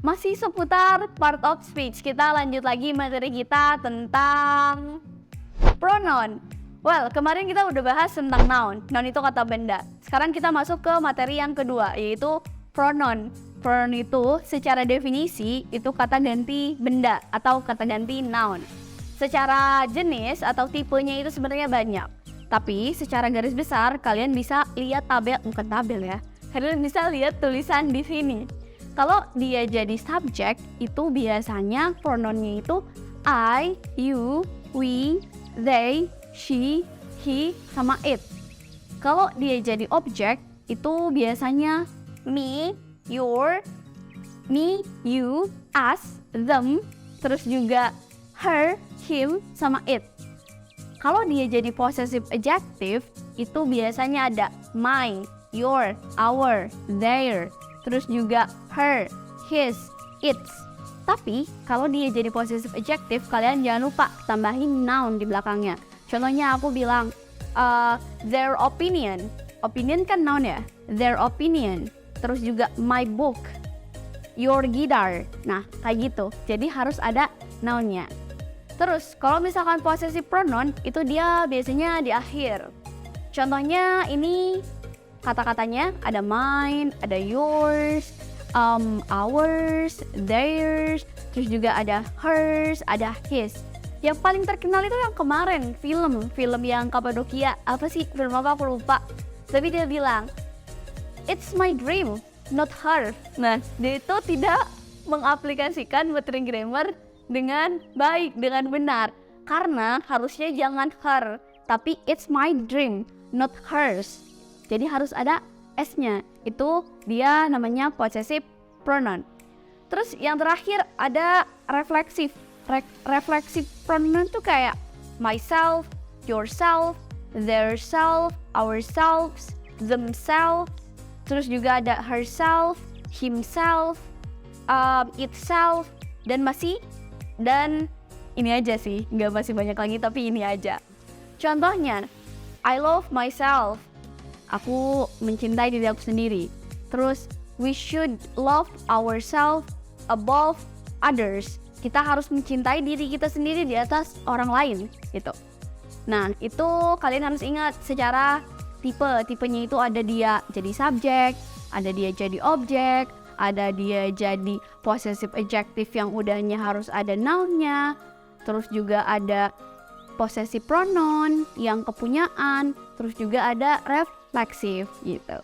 Masih seputar part of speech, kita lanjut lagi materi kita tentang pronoun. Well, kemarin kita udah bahas tentang noun. Noun itu kata benda. Sekarang kita masuk ke materi yang kedua, yaitu pronoun. Pronoun itu secara definisi itu kata ganti benda atau kata ganti noun. Secara jenis atau tipenya itu sebenarnya banyak. Tapi secara garis besar kalian bisa lihat bukan tabel ya. Kalian bisa lihat tulisan di sini. Kalau dia jadi subjek, itu biasanya pronounnya itu I, you, we, they, she, he, sama it. Kalau dia jadi objek, itu biasanya me, your, me, you, us, them, terus juga her, him, sama it. Kalau dia jadi possessive adjective, itu biasanya ada my, your, our, their, terus juga her, his, its. Tapi kalau dia jadi possessive adjective, kalian jangan lupa tambahin noun di belakangnya. Contohnya aku bilang their opinion. Opinion kan noun ya. Their opinion. Terus juga my book, your guitar. Nah, kayak gitu. Jadi harus ada nounnya. Terus kalau misalkan possessive pronoun, itu dia biasanya di akhir. Contohnya ini kata-katanya ada mine, ada yours, ours, theirs, terus juga ada hers, ada his. Yang paling terkenal itu yang kemarin, film yang Kapadokia. Apa sih film apa aku lupa. Tapi dia bilang, it's my dream, not her. Nah, dia itu tidak mengaplikasikan materi grammar dengan baik, dengan benar. Karena harusnya jangan her, tapi it's my dream, not hers. Jadi harus ada S-nya. Itu dia namanya possessive pronoun. Terus yang terakhir ada refleksif. Refleksif pronoun tuh kayak myself, yourself, theirself, ourselves, themselves. Terus juga ada herself, himself, itself, dan ini aja sih. Nggak masih banyak lagi tapi ini aja. Contohnya, I love myself. Aku mencintai diri aku sendiri. Terus, we should love ourselves above others. Kita harus mencintai diri kita sendiri di atas orang lain, gitu. Nah, itu kalian harus ingat secara tipe. Tipenya itu ada dia jadi subjek, ada dia jadi objek, ada dia jadi possessive adjective yang udahnya harus ada noun-nya. Terus juga ada possessive pronoun yang kepunyaan, terus juga ada refleksif gitu.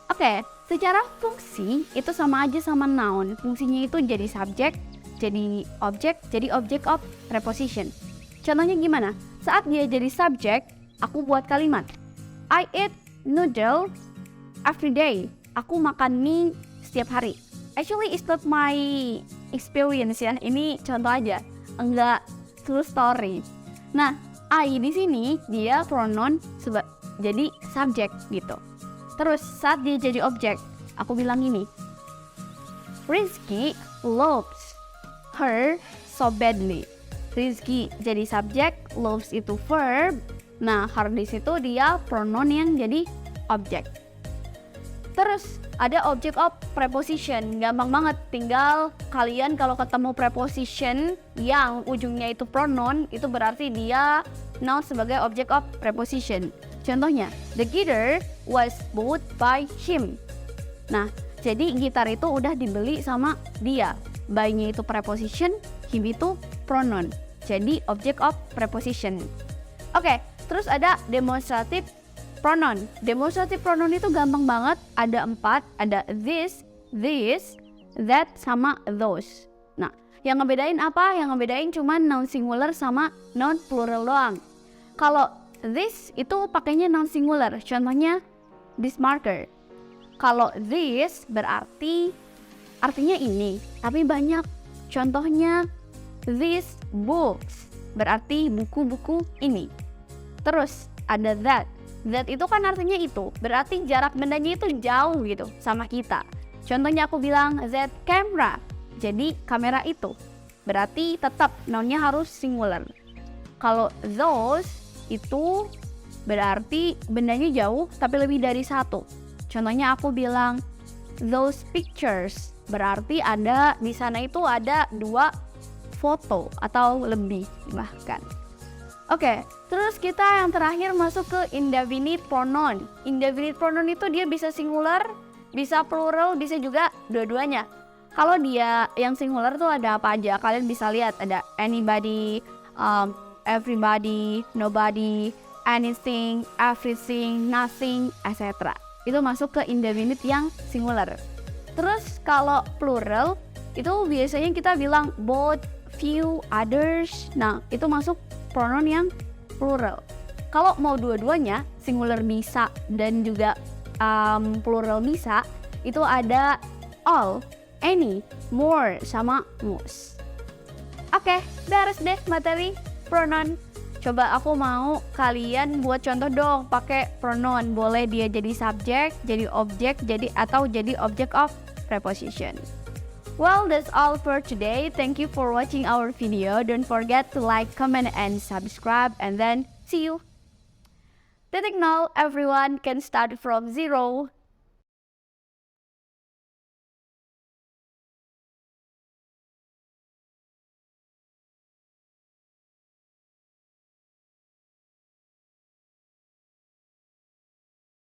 Oke, secara fungsi itu sama aja sama noun. Fungsinya itu jadi subjek, jadi object of preposition. Contohnya gimana? Saat dia jadi subjek, aku buat kalimat I eat noodle every day. Aku makan mie setiap hari. Actually it's not my experience ya. Ini contoh aja, enggak true story. Nah, I di sini dia pronoun jadi subjek gitu. Terus saat dia jadi objek, aku bilang gini, Rizky loves her so badly. Rizky jadi subjek, loves itu verb. Nah, her di situ dia pronoun yang jadi objek. Terus ada object of preposition, gampang banget. Tinggal kalian kalau ketemu preposition yang ujungnya itu pronoun, itu berarti dia noun sebagai object of preposition. Contohnya, the guitar was bought by him. Nah, jadi gitar itu udah dibeli sama dia. By-nya itu preposition, him itu pronoun. Jadi object of preposition. Oke, terus ada demonstrative pronoun. Demonstrative pronoun itu gampang banget. Ada 4, ada this, that, sama those. Nah, yang ngebedain apa? Yang ngebedain cuma noun singular sama noun plural doang. Kalau this itu pakainya noun singular. Contohnya, this marker. Kalau this berarti artinya ini, tapi banyak. Contohnya, these books berarti buku-buku ini. Terus ada that. That itu kan artinya itu, berarti jarak bendanya itu jauh gitu sama kita. Contohnya aku bilang that camera, jadi kamera itu. Berarti tetap nounnya harus singular. Kalau those itu berarti bendanya jauh tapi lebih dari satu. Contohnya aku bilang those pictures, berarti ada di sana itu ada 2 foto atau lebih bahkan. Oke, terus kita yang terakhir masuk ke indefinite pronoun. Indefinite pronoun itu dia bisa singular, bisa plural, bisa juga dua-duanya. Kalau dia yang singular tuh ada apa aja? Kalian bisa lihat ada anybody, everybody, nobody, anything, everything, nothing, etc. Itu masuk ke indefinite yang singular. Terus kalau plural itu biasanya kita bilang both, few, others. Nah, itu masuk pronoun yang plural. Kalau mau dua-duanya, singular bisa dan juga plural bisa, itu ada all, any, more, sama most. Oke, beres deh materi pronoun. Coba aku mau kalian buat contoh dong pakai pronoun. Boleh dia jadi subject, jadi objek, atau jadi object of preposition. Well, that's all for today. Thank you for watching our video. Don't forget to like, comment, and subscribe. And then see you. Titik nol, everyone can start from zero.